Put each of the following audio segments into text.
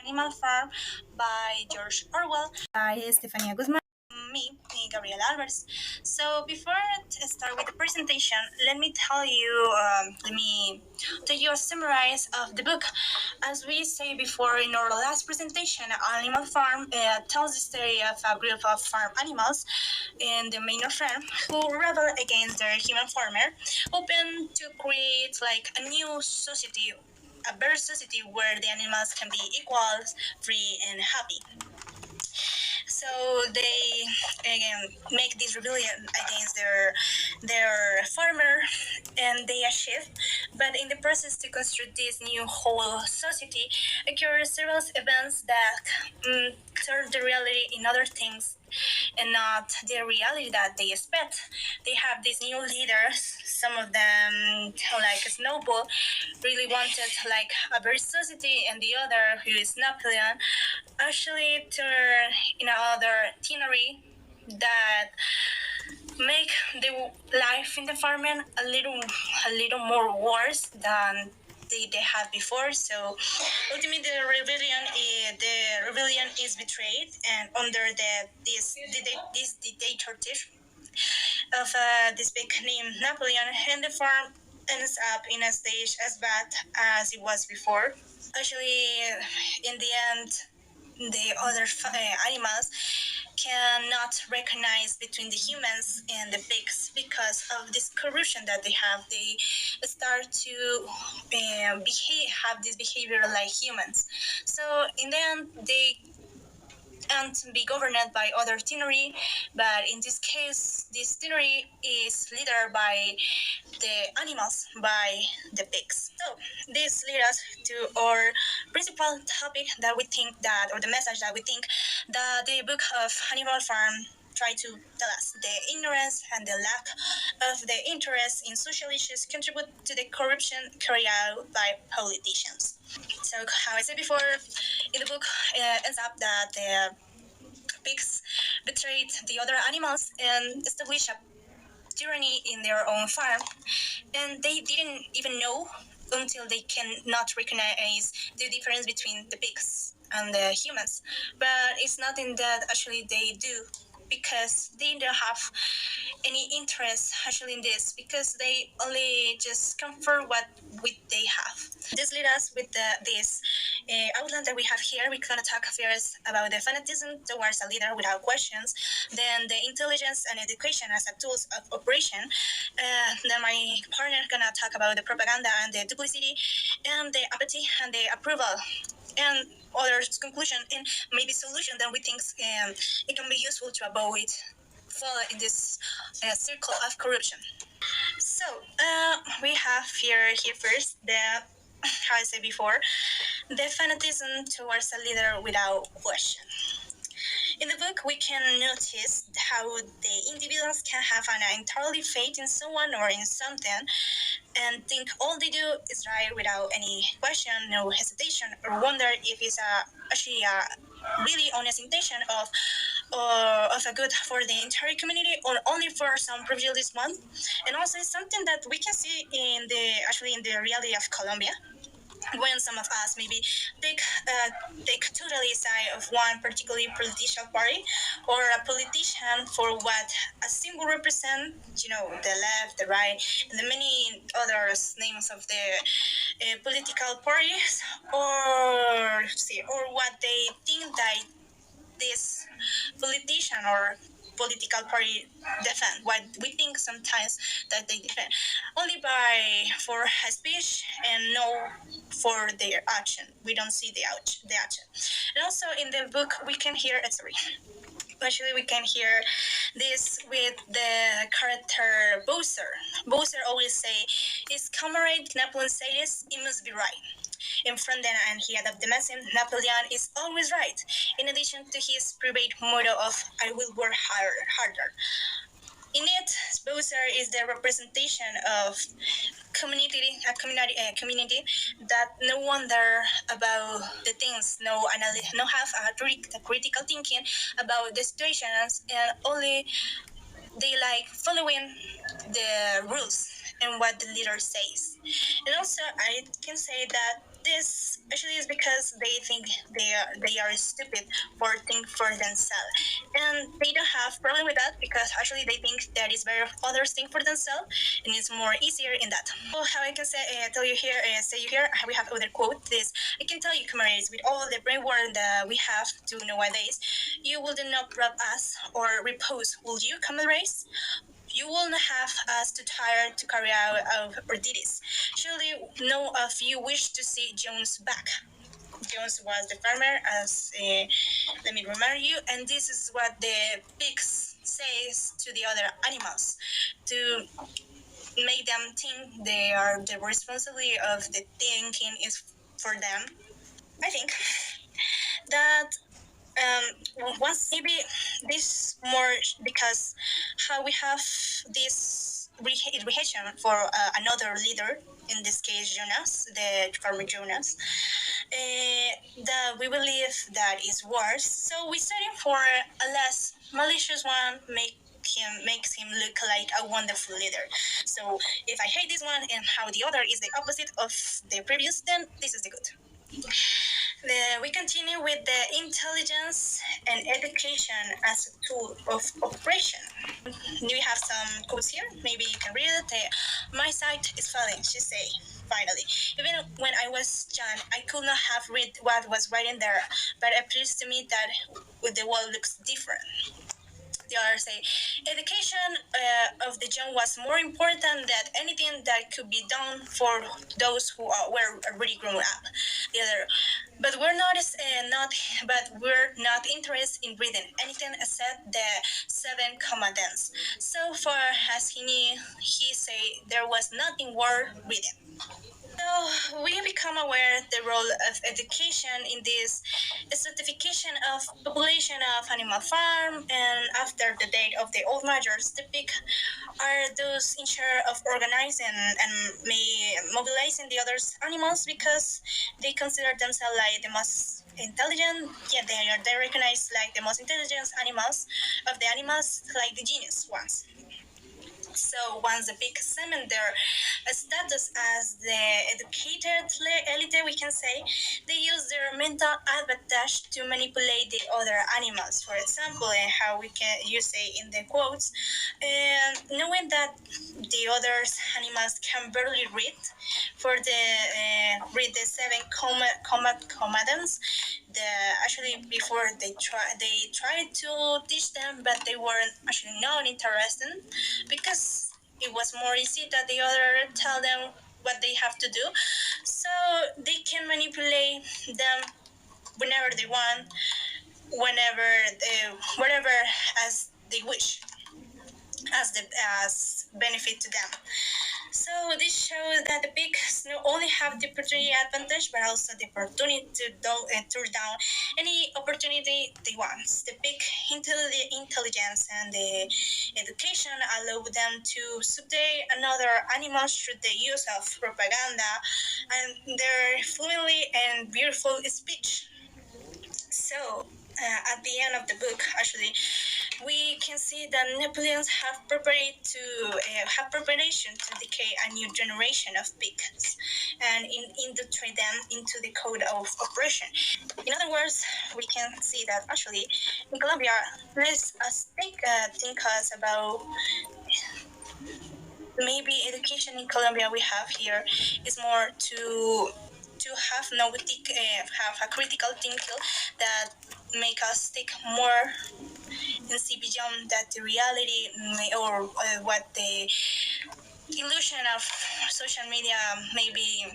Animal Farm by George Orwell by Estefania Guzmán. Me, Gabriela Alvarez. So before I start with the presentation, let me tell you a summarize of the book. As we say before in our last presentation, Animal Farm tells the story of a group of farm animals in the manor farm who rebel against their human farmer, hoping to create like a new society, a better society where the animals can be equal, free, and happy. So they again make this rebellion against their farmer, and they achieve. But in the process to construct this new whole society, occur several events that turn the reality in other things and not the reality that they expect. They have these new leaders. Some of them, like Snowball, really wanted like a better society, and the other, who is Napoleon, actually turn in another theory that make the life in the farming a little more worse than they had before. So ultimately the rebellion is betrayed, and under this dictatorship of this big named Napoleon, and the farm ends up in a stage as bad as it was before. Actually, in the end, the other animals cannot recognize between the humans and the pigs because of this corruption that they have. They start to have this behavior like humans. So in the end, they and be governed by other theory, but in this case, this theory is led by the animals, by the pigs. So this leads us to our principal topic that we think that, or the message that we think that the book of Animal Farm try to tell us. The ignorance and the lack of the interest in social issues contribute to the corruption carried out by politicians. So, how I said before, in the book, ends up that the pigs betrayed the other animals and established a tyranny in their own farm, and they didn't even know until they cannot recognize the difference between the pigs and the humans. But it's nothing that actually they do, because they don't have any interest actually in this, because they only just comfort what they have. This leads us with this outline that we have here. We're going to talk first about the fanatism towards a leader without questions, then the intelligence and education as a tools of operation, then my partner is going to talk about the propaganda and the duplicity, and the apathy and the approval, and other conclusion and maybe solution that we think it can be useful to avoid fall in this circle of corruption. So we have here first the, how I said before, the fanatism towards a leader without question. In the book, we can notice how the individuals can have an entirely faith in someone or in something, and think all they do is right without any question, no hesitation, or wonder if it's actually a really honest intention of a good for the entire community, or only for some privileged one. And also, it's something that we can see in the reality of Colombia, when some of us maybe take totally side of one particular political party or a politician for what a symbol represent, the left, the right, and the many other names of the political parties, or what they think that this politician or political party defend, what we think sometimes that they defend only by for a speech and no for their action. We don't see the action. And also in the book we can hear actually we can hear this with the character Bowser. Bowser always say, his comrade Napoleon said this, it must be right. In front then, and he adopted the maxim, Napoleon is always right, in addition to his private motto of I will work harder. In it, Bowser is the representation of a community that no wonder about the things, no have a critical thinking about the situations, and only they like following the rules and what the leader says. And also, I can say that This actually is because they think they are stupid for think for themselves, and they don't have problem with that because actually they think that it's better if others think for themselves, and it's more easier in that. So how I can tell you here, say you here, we have other quote. This I can tell you, comrades, with all the brain work that we have to nowadays, you will not rob us or repose, will you, comrades? You will not have us too tired to carry out our duties. Surely none of you wish to see Jones back. Jones was the farmer, as let me remind you, and this is what the pigs says to the other animals to make them think they are the responsibility of the thinking is for them. I think that once maybe this more because how we have this reaction for another leader, in this case Jonas, the farmer Jonas, that we believe that is worse, so we setting for a less malicious one, makes him look like a wonderful leader. So if I hate this one and how the other is the opposite of the previous, then this is the good. We continue with the intelligence and education as a tool of operation. We have some quotes here. Maybe you can read it. My sight is failing, she say, finally. Even when I was young, I could not have read what was written there, but it appears to me that the world looks different. The others say, education of the young was more important than anything that could be done for those who were already grown up. The other, but we're not interested in reading anything except the seven commandments. So far as he knew, he say there was nothing worth reading. So we become aware the role of education in this stratification of population of animal farm, and after the date of the old majors, the big are those in charge of organizing and mobilizing the other animals because they consider themselves like the most intelligent. Yeah, they recognized like the most intelligent animals of the animals, like the genius ones. So once the big cement their status as the educated elite, we can say, they use their mental advantage to manipulate the other animals. For example, how we can you say in the quotes, knowing that the other animals can barely read, for the read the seven commandments. Actually before they tried to teach them, but they weren't actually not interested because it was more easy that the other tell them what they have to do, so they can manipulate them whenever they want, whatever as they wish, as benefit to them. So this shows that the pigs not only have the opportunity advantage, but also the opportunity to turn down any opportunity they want. The big intelligence and the education allow them to subdue another animals through the use of propaganda and their fluently and beautiful speech. So at the end of the book, actually, we can see that Napoleons have preparation to decay a new generation of pigs and infiltrate them into the code of operation. In other words, we can see that actually in Colombia, let's think us about maybe education in Colombia we have here is more to have have a critical thinking that make us think more and see beyond that the reality or what the illusion of social media maybe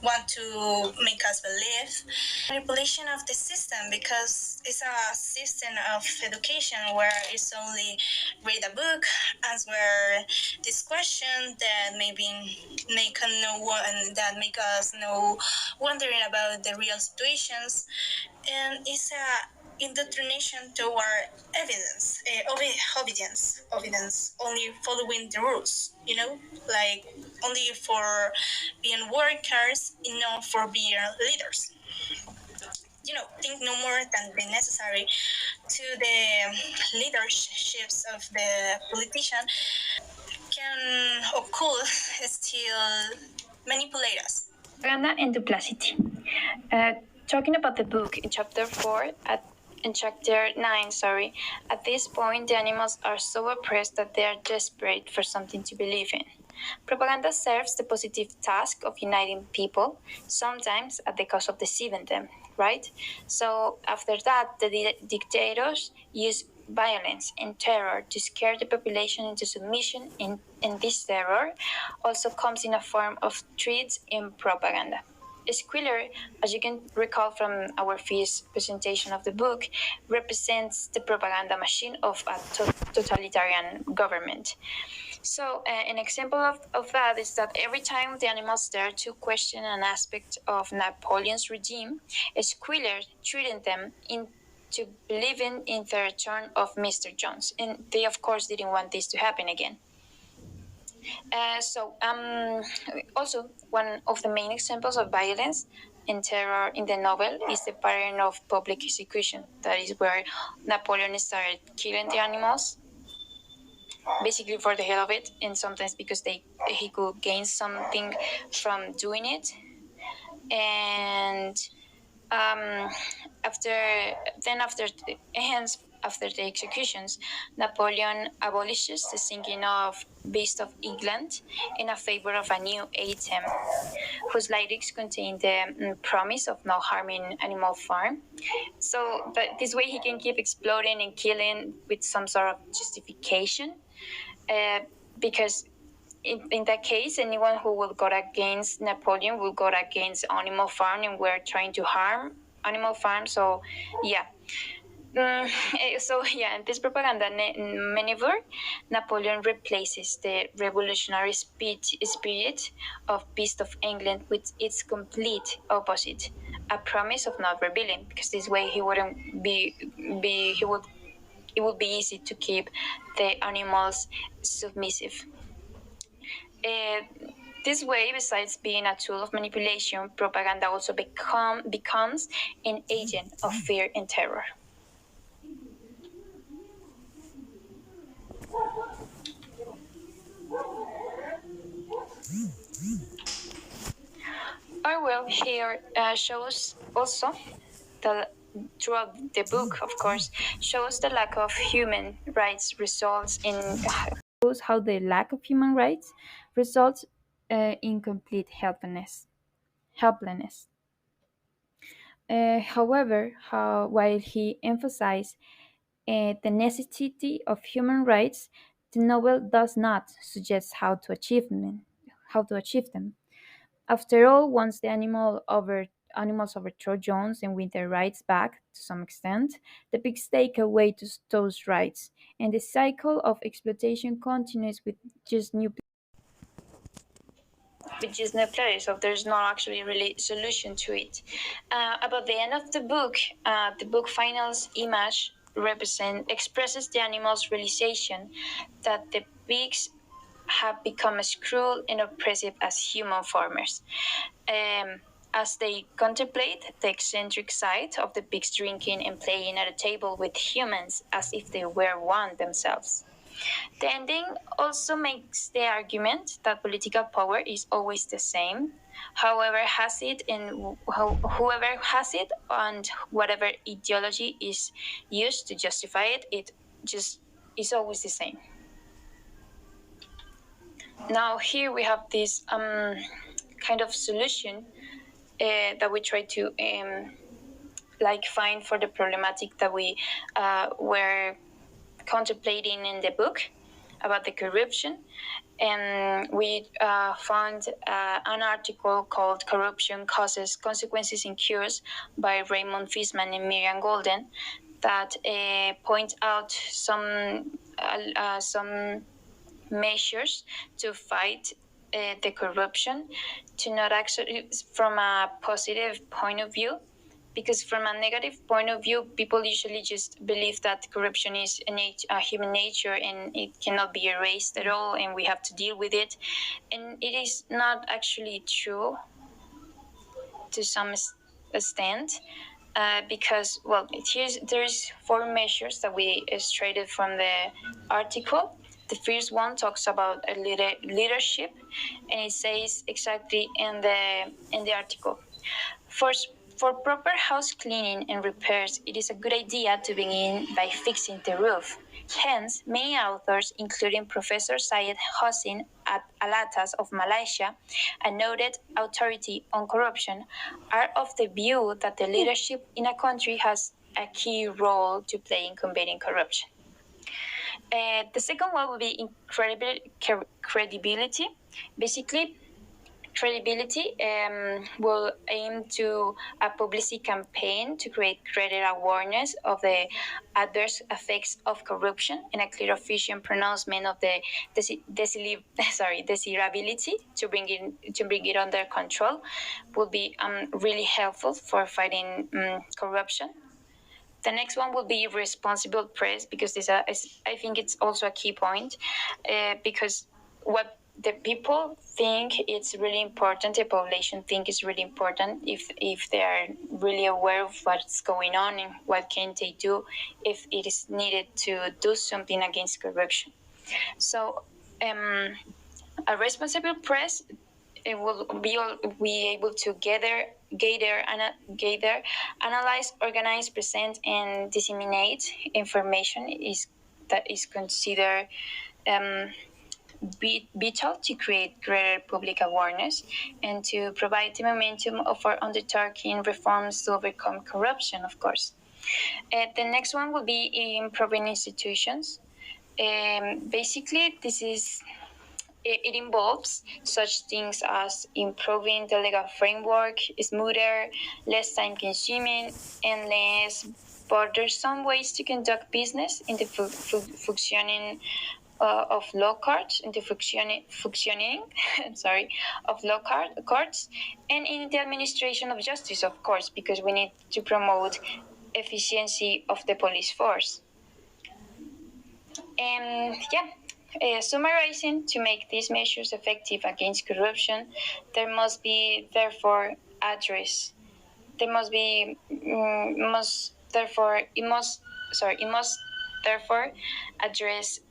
want to make us believe. Manipulation of the system, because it's a system of education where it's only read a book, answer this question that maybe make us know wondering about the real situations, and it's a indoctrination toward obedience, only following the rules, like only for being workers, not for being leaders. Think no more than the necessary to the leaderships of the politician can or could still manipulate us. Propaganda and duplicity. Uh, Talking about the book in chapter 9, sorry, at this point the animals are so oppressed that they are desperate for something to believe in. Propaganda serves the positive task of uniting people, sometimes at the cost of deceiving them, right? So after that, the dictators use violence and terror to scare the population into submission, and this terror also comes in a form of threats and propaganda. Squealer, as you can recall from our first presentation of the book, represents the propaganda machine of a totalitarian government. So, an example of that is that every time the animals dare to question an aspect of Napoleon's regime, Squealer treated them into believing in the return of Mr. Jones. And they, of course, didn't want this to happen again. Also, one of the main examples of violence and terror in the novel is the pattern of public execution. That is where Napoleon started killing the animals, basically for the hell of it, and sometimes because he could gain something from doing it. And um, after after the executions, Napoleon abolishes the singing of Beast of England in a favor of a new anthem, whose lyrics contain the promise of not harming Animal Farm. So that this way he can keep exploding and killing with some sort of justification, because in that case, anyone who will go against Napoleon will go against Animal Farm, and we're trying to harm Animal Farm. So, yeah. In this propaganda maneuver, Napoleon replaces the revolutionary spirit of Beast of England with its complete opposite, a promise of not rebelling, because this way he wouldn't be he would it would be easy to keep the animals submissive. Uh, this way, besides being a tool of manipulation, propaganda also becomes an agent of fear and terror. Orwell here shows also the throughout the book, of course, shows the lack of human rights results in shows how the lack of human rights results in complete helplessness. While he emphasized the necessity of human rights, the novel does not suggest how to achieve them. After all, once the animals overthrow Jones and win their rights back to some extent, the pigs take away those rights, and the cycle of exploitation continues with just new players, so there's not actually really solution to it. About the end of the book finals image expresses the animal's realization that the pigs have become as cruel and oppressive as human farmers. As they contemplate the eccentric side of the pigs drinking and playing at a table with humans as if they were one themselves. The ending also makes the argument that political power is always the same. Whoever has it and whatever ideology is used to justify it, it just is always the same. Now here we have this kind of solution that we try to find for the problematic that we were contemplating in the book about the corruption. And we found an article called Corruption Causes, Consequences, and Cures by Raymond Fisman and Miriam Golden that point out some measures to fight the corruption, to not actually from a positive point of view, because from a negative point of view, people usually just believe that corruption is a human nature and it cannot be erased at all, and we have to deal with it. And it is not actually true to some extent, because there's 4 measures that we extracted from the article. The first one talks about a leadership, and it says exactly in the article. For proper house cleaning and repairs, it is a good idea to begin by fixing the roof. Hence, many authors, including Professor Syed Hossein at Alatas of Malaysia, a noted authority on corruption, are of the view that the leadership in a country has a key role to play in combating corruption. The second one will be credibility. Basically, credibility will aim to a publicity campaign to create greater awareness of the adverse effects of corruption and a clear official pronouncement of the desirability to bring it under control will be really helpful for fighting corruption. The next one will be responsible press, because I think it's also a key point, because what the people think it's really important, the population think is really important, if they are really aware of what's going on and what can they do if it is needed to do something against corruption. So a responsible press, it will be able to gather, analyze, organize, present, and disseminate information that is considered vital to create greater public awareness and to provide the momentum of our undertaking reforms to overcome corruption, of course. The next one will be improving institutions. Basically, it involves such things as improving the legal framework, smoother, less time-consuming, and less burdensome ways to conduct business in the functioning of law courts, in the functioning of law courts, and in the administration of justice, of course, because we need to promote efficiency of the police force. And summarizing, to make these measures effective against corruption, it must therefore address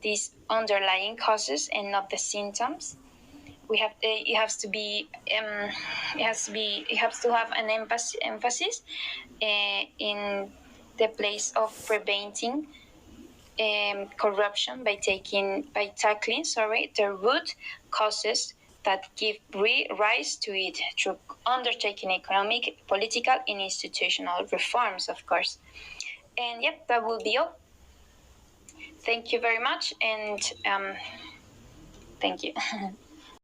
these underlying causes and not the symptoms. It has to have an emphasis in the place of preventing corruption by tackling the root causes that give rise to it through undertaking economic, political, and institutional reforms, of course. And that will be all. Thank you very much, and thank you.